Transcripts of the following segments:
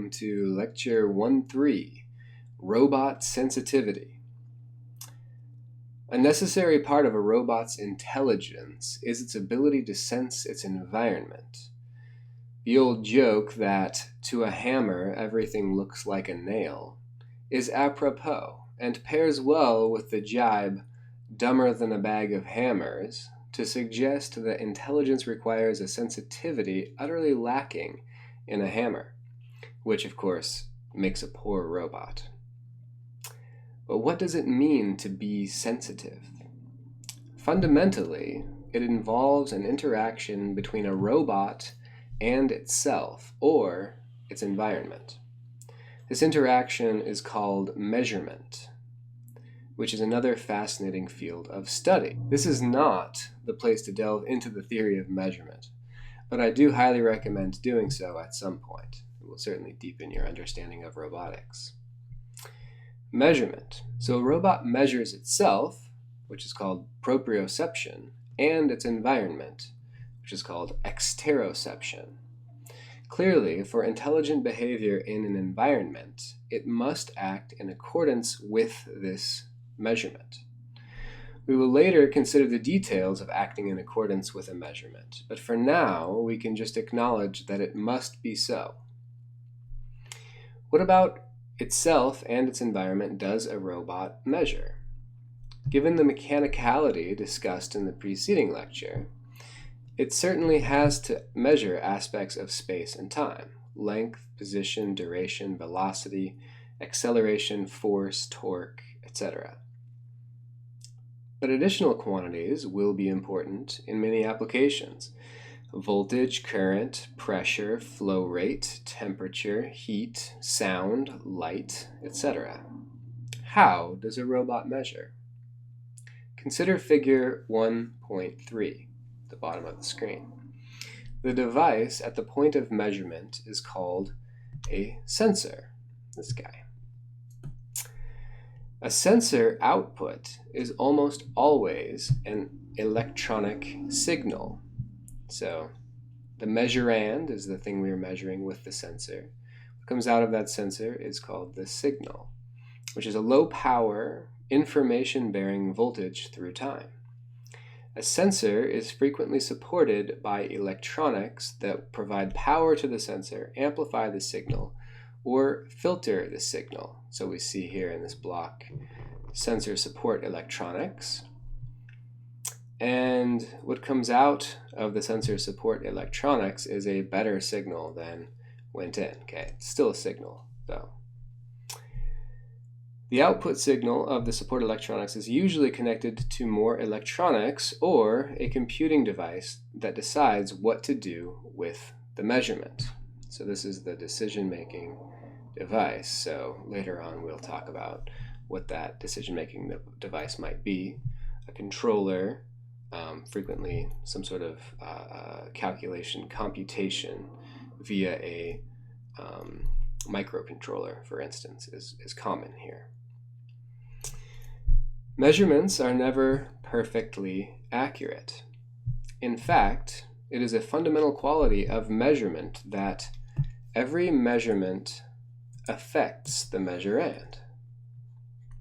welcome to Lecture 1.3, Robot Sensitivity. A necessary part of a robot's intelligence is its ability to sense its environment. The old joke that, to a hammer, everything looks like a nail, is apropos and pairs well with the jibe, dumber than a bag of hammers, to suggest that intelligence requires a sensitivity utterly lacking in a hammer, which of course makes a poor robot. But what does it mean to be sensitive? Fundamentally, it involves an interaction between a robot and itself, or its environment. This interaction is called measurement, which is another fascinating field of study. This is not the place to delve into the theory of measurement, but I do highly recommend doing so at some point. It will certainly deepen your understanding of robotics. Measurement. So a robot measures itself, which is called proprioception, and its environment, which is called exteroception. Clearly, for intelligent behavior in an environment, it must act in accordance with this measurement. We will later consider the details of acting in accordance with a measurement, but for now, we can just acknowledge that it must be so. What about itself and its environment does a robot measure? Given the mechanicality discussed in the preceding lecture, it certainly has to measure aspects of space and time: length, position, duration, velocity, acceleration, force, torque, etc. But additional quantities will be important in many applications: voltage, current, pressure, flow rate, temperature, heat, sound, light, etc. How does a robot measure? Consider figure 1.3, the bottom of the screen. The device at the point of measurement is called a sensor, this guy. A sensor output is almost always an electronic signal. So the measurand is the thing we are measuring with the sensor. What comes out of that sensor is called the signal, which is a low power, information-bearing voltage through time. A sensor is frequently supported by electronics that provide power to the sensor, amplify the signal, or filter the signal. So we see here in this block, sensor support electronics. And what comes out of the sensor support electronics is a better signal than went in. Okay, it's still a signal though. The output signal of the support electronics is usually connected to more electronics or a computing device that decides what to do with the measurement. So this is the decision-making device. So later on we'll talk about what that decision-making device might be. A controller, frequently some sort of computation via a microcontroller, for instance, is common here. Measurements are never perfectly accurate. In fact, it is a fundamental quality of measurement that every measurement affects the measurand.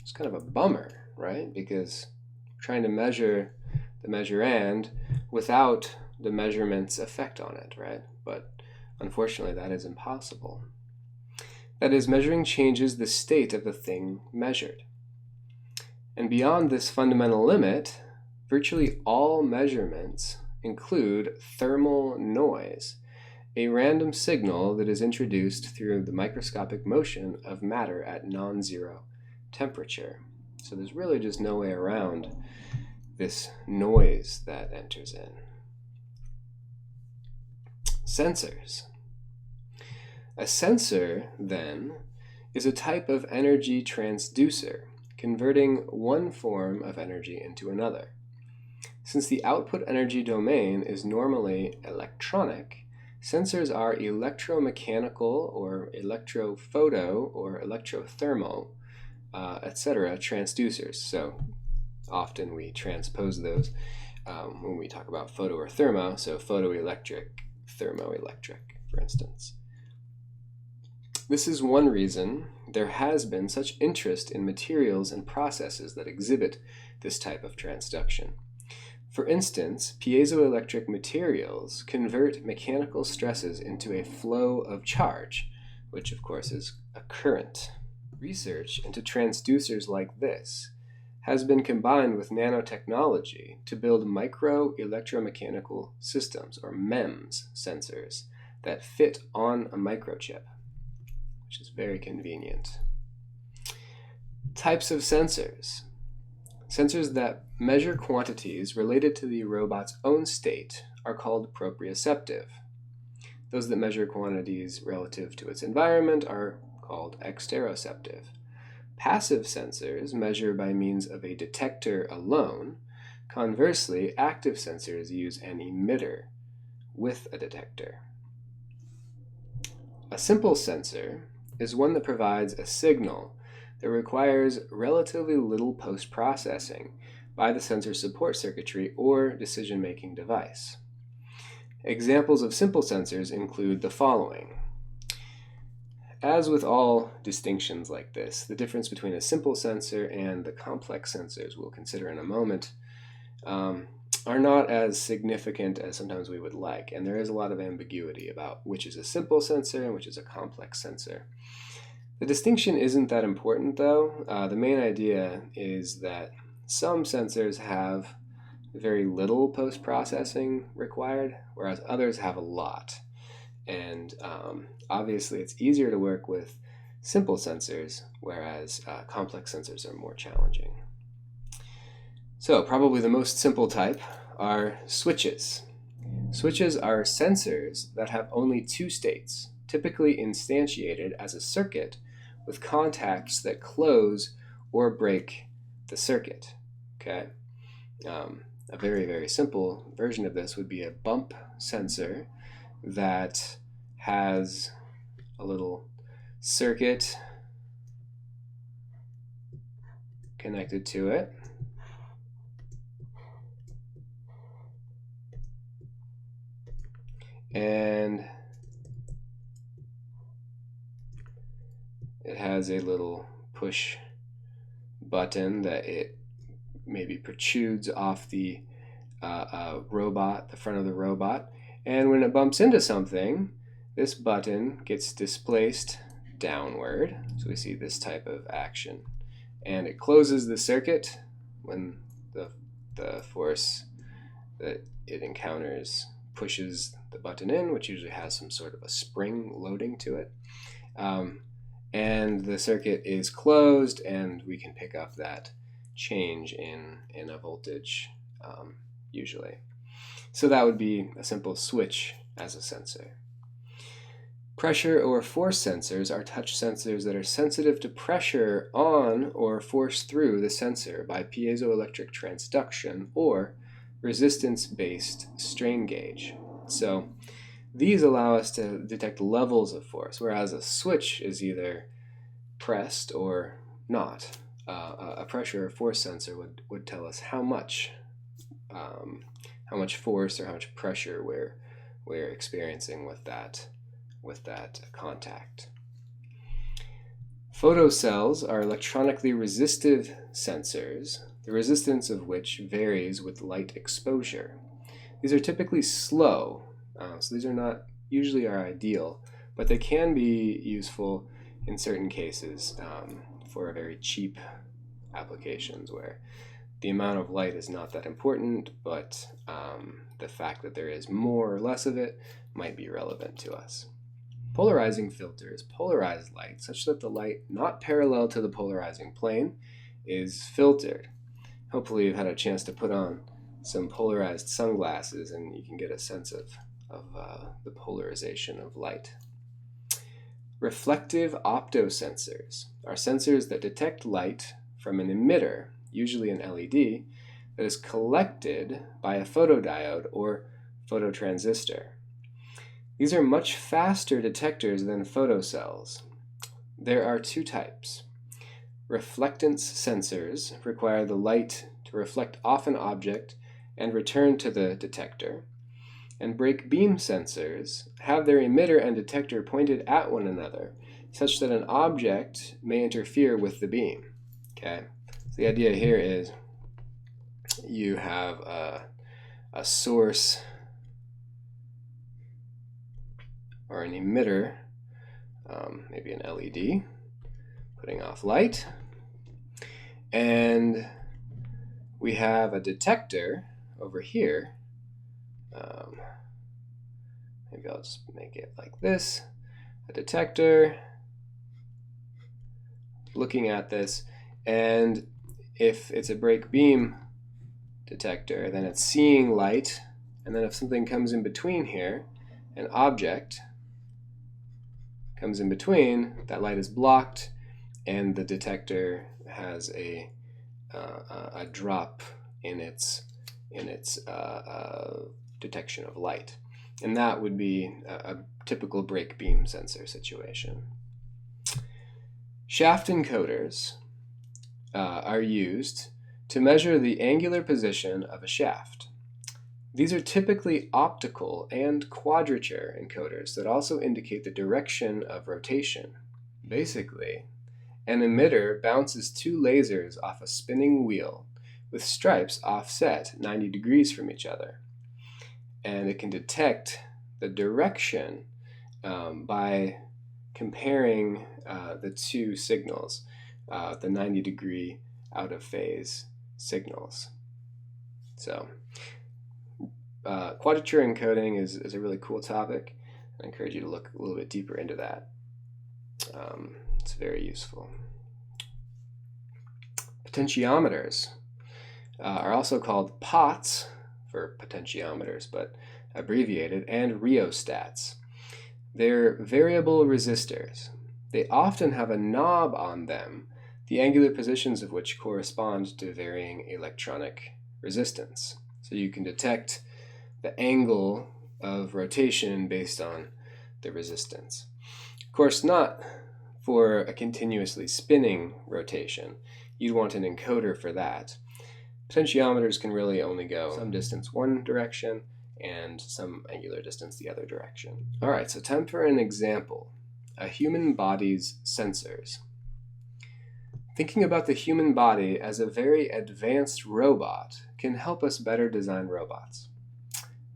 It's kind of a bummer, right? Because we're trying to measure the measurand without the measurement's effect on it, right? But unfortunately, that is impossible. That is, measuring changes the state of the thing measured. And beyond this fundamental limit, virtually all measurements include thermal noise, a random signal that is introduced through the microscopic motion of matter at non-zero temperature. So there's really just no way around this noise that enters in. Sensors. A sensor, then, is a type of energy transducer, converting one form of energy into another. Since the output energy domain is normally electronic, sensors are electromechanical or electrophoto or electrothermal, etc. transducers. So often we transpose those when we talk about photo or thermo, so photoelectric, thermoelectric, for instance. This is one reason there has been such interest in materials and processes that exhibit this type of transduction. For instance, piezoelectric materials convert mechanical stresses into a flow of charge, which of course is a current. Research into transducers like this has been combined with nanotechnology to build micro-electromechanical systems, or MEMS sensors, that fit on a microchip, which is very convenient. Types of sensors. Sensors that measure quantities related to the robot's own state are called proprioceptive. Those that measure quantities relative to its environment are called exteroceptive. Passive sensors measure by means of a detector alone. Conversely, active sensors use an emitter with a detector. A simple sensor is one that provides a signal that requires relatively little post-processing by the sensor support circuitry or decision-making device. Examples of simple sensors include the following. As with all distinctions like this, the difference between a simple sensor and the complex sensors we'll consider in a moment are not as significant as sometimes we would like, and there is a lot of ambiguity about which is a simple sensor and which is a complex sensor. The distinction isn't that important though. The main idea is that some sensors have very little post-processing required, whereas others have a lot. And obviously it's easier to work with simple sensors, whereas complex sensors are more challenging. So probably the most simple type are switches. Switches are sensors that have only two states, typically instantiated as a circuit with contacts that close or break the circuit. Okay. A very, very simple version of this would be a bump sensor that has a little circuit connected to it. And it has a little push button that it maybe protrudes off the robot, the front of the robot. And when it bumps into something, this button gets displaced downward. So we see this type of action. And it closes the circuit when the force that it encounters pushes the button in, which usually has some sort of a spring loading to it. And the circuit is closed, and we can pick up that change in a voltage usually. So that would be a simple switch as a sensor. Pressure or force sensors are touch sensors that are sensitive to pressure on or force through the sensor by piezoelectric transduction or resistance-based strain gauge. So these allow us to detect levels of force, whereas a switch is either pressed or not. A pressure or force sensor would tell us how much force or how much pressure we're experiencing with that contact. Photocells are electronically resistive sensors, the resistance of which varies with light exposure. These are typically slow, so these are not usually our ideal, but they can be useful in certain cases for very cheap applications where the amount of light is not that important, but the fact that there is more or less of it might be relevant to us. Polarizing filters polarize light such that the light not parallel to the polarizing plane is filtered. Hopefully you've had a chance to put on some polarized sunglasses and you can get a sense of the polarization of light. Reflective optosensors are sensors that detect light from an emitter, usually an LED, that is collected by a photodiode or phototransistor. These are much faster detectors than photocells. There are two types. Reflectance sensors require the light to reflect off an object and return to the detector, and break beam sensors have their emitter and detector pointed at one another such that an object may interfere with the beam. Okay, so the idea here is you have a source or an emitter, maybe an LED, putting off light, and we have a detector over here. Maybe I'll just make it like this. A detector looking at this, and if it's a break beam detector, then it's seeing light, and then if something comes in between here, an object comes in between, that light is blocked, and the detector has a drop in its detection of light. And that would be a typical break beam sensor situation. Shaft encoders are used to measure the angular position of a shaft. These are typically optical and quadrature encoders that also indicate the direction of rotation. Basically, an emitter bounces two lasers off a spinning wheel with stripes offset 90 degrees from each other. And it can detect the direction by comparing the two signals, the 90-degree out-of-phase signals. So quadrature encoding is a really cool topic. I encourage you to look a little bit deeper into that. It's very useful. Potentiometers are also called POTS for potentiometers, but abbreviated, and rheostats. They're variable resistors. They often have a knob on them, the angular positions of which correspond to varying electronic resistance. So you can detect the angle of rotation based on the resistance. Of course, not for a continuously spinning rotation. You'd want an encoder for that. Potentiometers can really only go some distance one direction and some angular distance the other direction. All right, so time for an example. A human body's sensors. Thinking about the human body as a very advanced robot can help us better design robots.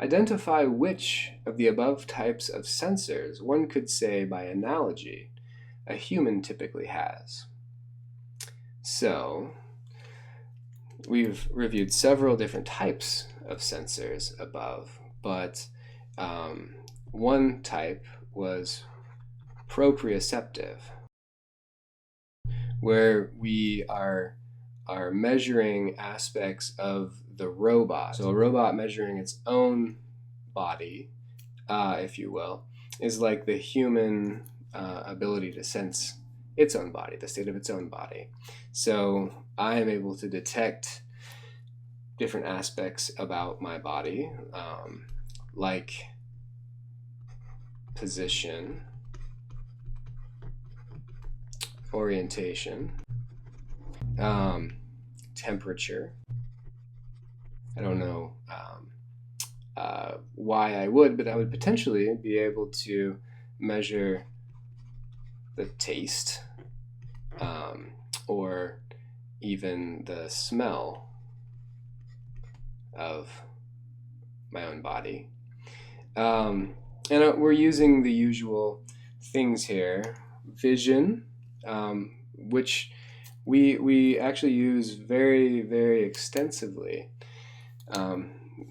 Identify which of the above types of sensors one could say by analogy a human typically has. So, we've reviewed several different types of sensors above, but one type was proprioceptive, where we are measuring aspects of the robot. So a robot measuring its own body, if you will, is like the human ability to sense its own body, the state of its own body. So I am able to detect different aspects about my body, like position, orientation, temperature. I don't know why I would, but I would potentially be able to measure the taste or even the smell of my own body. And we're using the usual things here. Vision, which we actually use very, very extensively.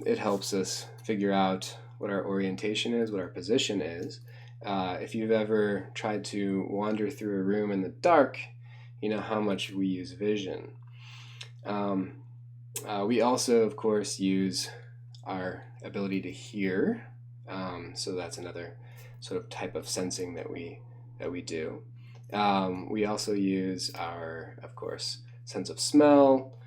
It helps us figure out what our orientation is, what our position is. If you've ever tried to wander through a room in the dark, you know how much we use vision. We also, of course, use our ability to hear. So that's another sort of type of sensing that we do. We also use our, of course, sense of smell.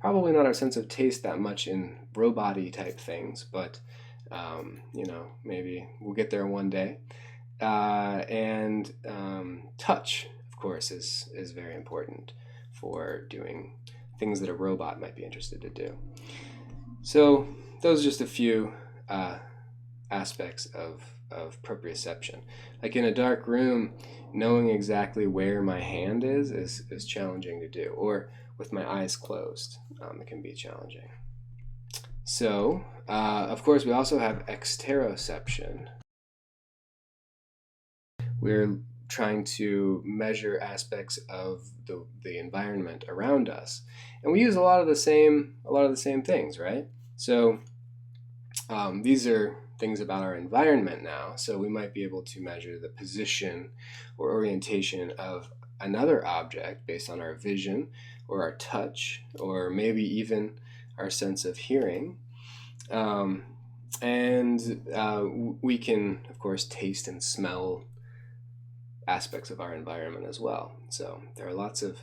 Probably not our sense of taste that much in robot-y type things, but maybe we'll get there one day. And touch, of course, is very important for doing things that a robot might be interested to do. So those are just a few aspects of proprioception. Like in a dark room, knowing exactly where my hand is challenging to do, or with my eyes closed, it can be challenging. So, of course, we also have exteroception. We're trying to measure aspects of the environment around us, and we use a lot of the same things, right? So these are things about our environment now. So we might be able to measure the position or orientation of another object based on our vision or our touch, or maybe even our sense of hearing. We can, of course, taste and smell aspects of our environment as well. So there are lots of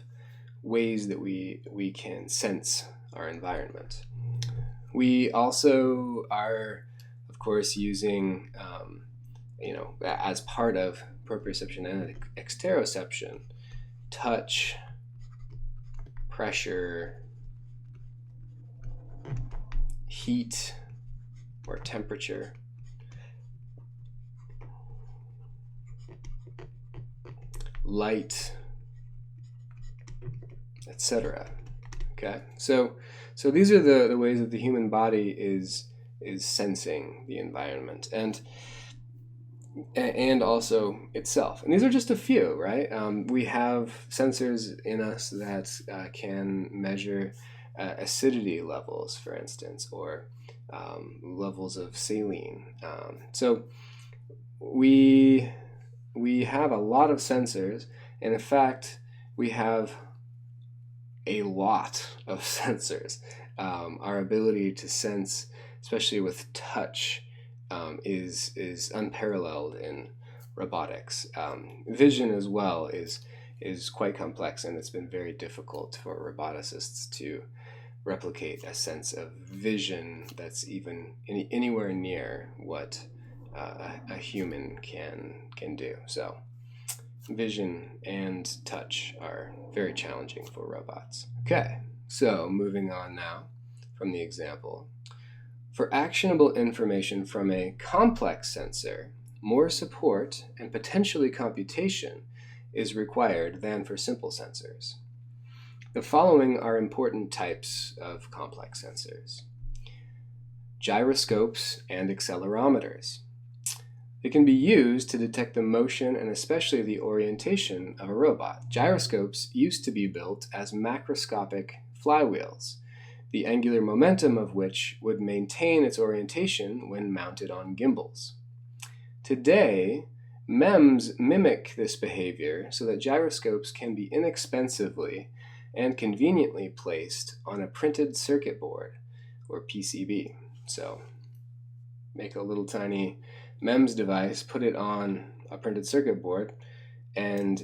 ways that we can sense our environment. We also are, of course, using, as part of proprioception and exteroception, touch, pressure, heat or temperature, light, etc. Okay, so these are the ways that the human body is sensing the environment and also itself. And these are just a few, right? We have sensors in us that can measure acidity levels, for instance, or levels of saline. So we have a lot of sensors, and in fact, we have a lot of sensors. Our ability to sense, especially with touch, is unparalleled in robotics. Vision as well is quite complex, and it's been very difficult for roboticists to replicate a sense of vision that's even anywhere near what a human can do. So vision and touch are very challenging for robots. Okay, so moving on now from the example. For actionable information from a complex sensor, more support and potentially computation is required than for simple sensors. The following are important types of complex sensors: gyroscopes and accelerometers. They can be used to detect the motion and especially the orientation of a robot. Gyroscopes used to be built as macroscopic flywheels, the angular momentum of which would maintain its orientation when mounted on gimbals. Today, MEMS mimic this behavior so that gyroscopes can be inexpensively and conveniently placed on a printed circuit board, or PCB. So, make a little tiny MEMS device, put it on a printed circuit board, and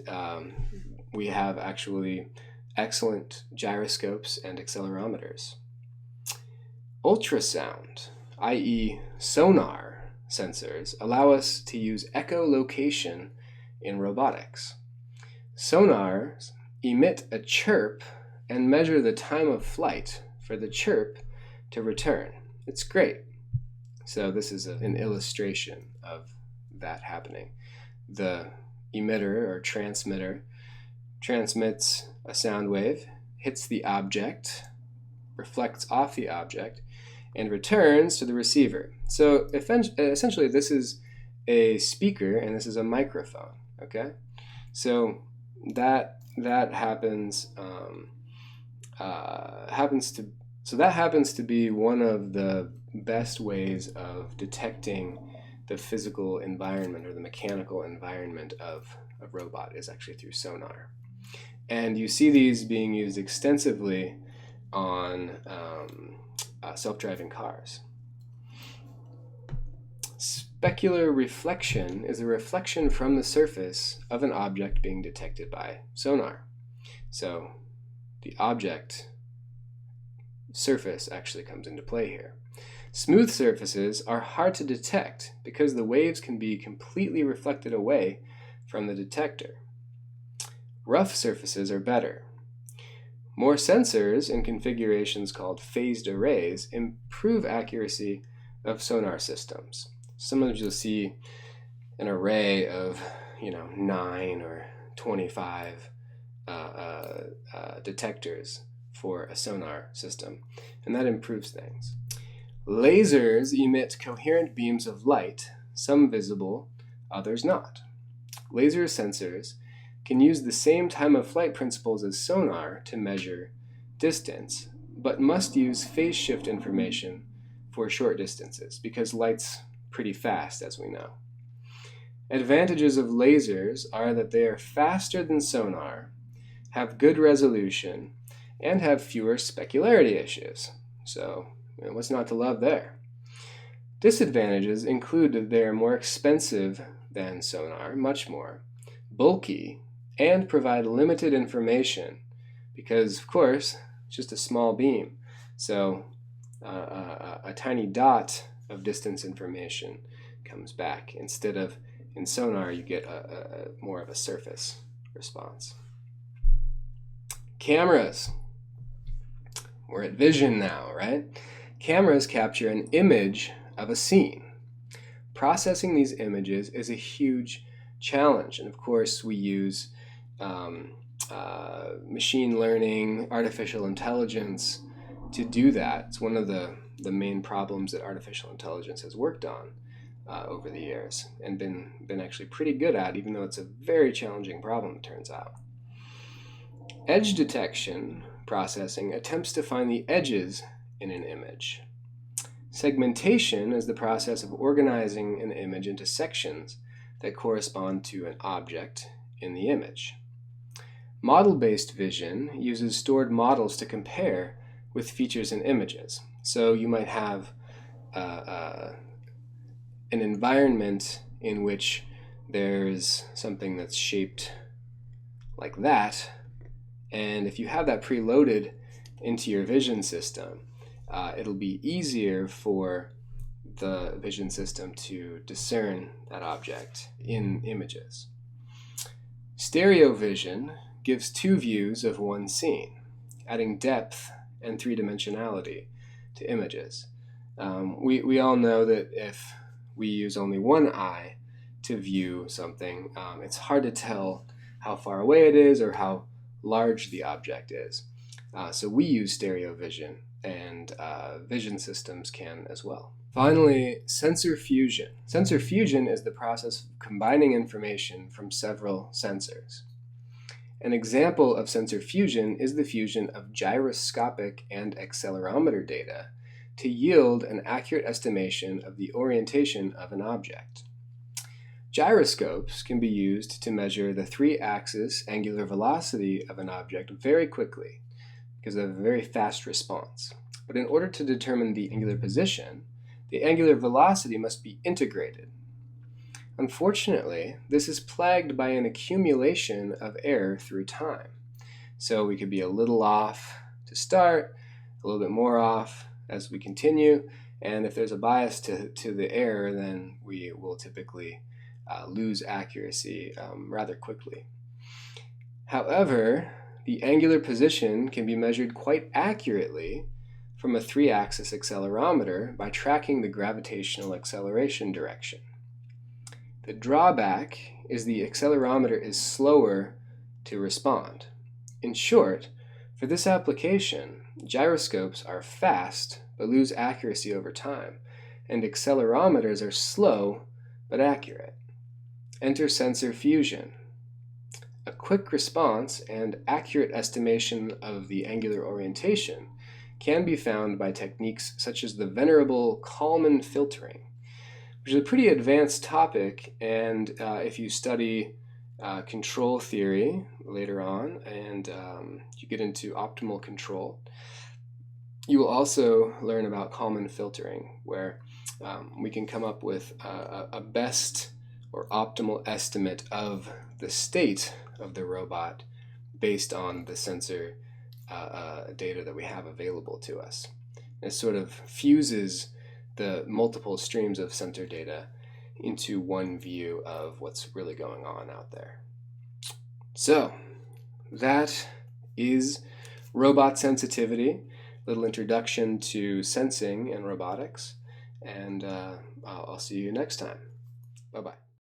we have actually excellent gyroscopes and accelerometers. Ultrasound, i.e. sonar sensors, allow us to use echolocation in robotics. Sonars emit a chirp and measure the time of flight for the chirp to return. It's great. So this is an illustration of that happening. The emitter or transmitter transmits a sound wave, hits the object, reflects off the object, and returns to the receiver. So essentially this is a speaker and this is a microphone, okay? So that happens to be one of the best ways of detecting the physical environment or the mechanical environment of a robot is actually through sonar. And you see these being used extensively on self-driving cars. Specular reflection is a reflection from the surface of an object being detected by sonar. So the object surface actually comes into play here. Smooth surfaces are hard to detect because the waves can be completely reflected away from the detector. Rough surfaces are better. More sensors in configurations called phased arrays improve accuracy of sonar systems. Sometimes you'll see an array of 9 or 25 detectors for a sonar system, and that improves things. Lasers emit coherent beams of light, some visible, others not. Laser sensors can use the same time of flight principles as sonar to measure distance, but must use phase shift information for short distances because light's pretty fast, as we know. Advantages of lasers are that they are faster than sonar, have good resolution, and have fewer specularity issues. So, what's not to love there? Disadvantages include that they are more expensive than sonar, much more, bulky, and provide limited information because, of course, it's just a small beam. So a tiny dot of distance information comes back. Instead of in sonar, you get more of a surface response. Cameras. We're at vision now, right? Cameras capture an image of a scene. Processing these images is a huge challenge, and of course we use machine learning, artificial intelligence to do that. It's one of the main problems that artificial intelligence has worked on over the years and been actually pretty good at, even though it's a very challenging problem, it turns out. Edge detection processing attempts to find the edges in an image. Segmentation is the process of organizing an image into sections that correspond to an object in the image. Model-based vision uses stored models to compare with features in images. So you might have an environment in which there's something that's shaped like that, and if you have that preloaded into your vision system, it'll be easier for the vision system to discern that object in images. Stereo vision gives two views of one scene, adding depth and three-dimensionality to images. We all know that if we use only one eye to view something, it's hard to tell how far away it is or how large the object is. So we use stereo vision, and vision systems can as well. Finally, sensor fusion. Sensor fusion is the process of combining information from several sensors. An example of sensor fusion is the fusion of gyroscopic and accelerometer data to yield an accurate estimation of the orientation of an object. Gyroscopes can be used to measure the three-axis angular velocity of an object very quickly because of a very fast response. But in order to determine the angular position, the angular velocity must be integrated. Unfortunately, this is plagued by an accumulation of error through time. So we could be a little off to start, a little bit more off as we continue, and if there's a bias to the error, then we will typically lose accuracy rather quickly. However, the angular position can be measured quite accurately from a three-axis accelerometer by tracking the gravitational acceleration direction. The drawback is the accelerometer is slower to respond. In short, for this application, gyroscopes are fast but lose accuracy over time, and accelerometers are slow but accurate. Enter sensor fusion. A quick response and accurate estimation of the angular orientation can be found by techniques such as the venerable Kalman filtering, which is a pretty advanced topic, and if you study control theory later on and you get into optimal control, you will also learn about Kalman filtering, where we can come up with a best or optimal estimate of the state of the robot based on the sensor data that we have available to us. It sort of fuses the multiple streams of sensor data into one view of what's really going on out there. So that is robot sensitivity, little introduction to sensing and robotics. and I'll see you next time. Bye-bye.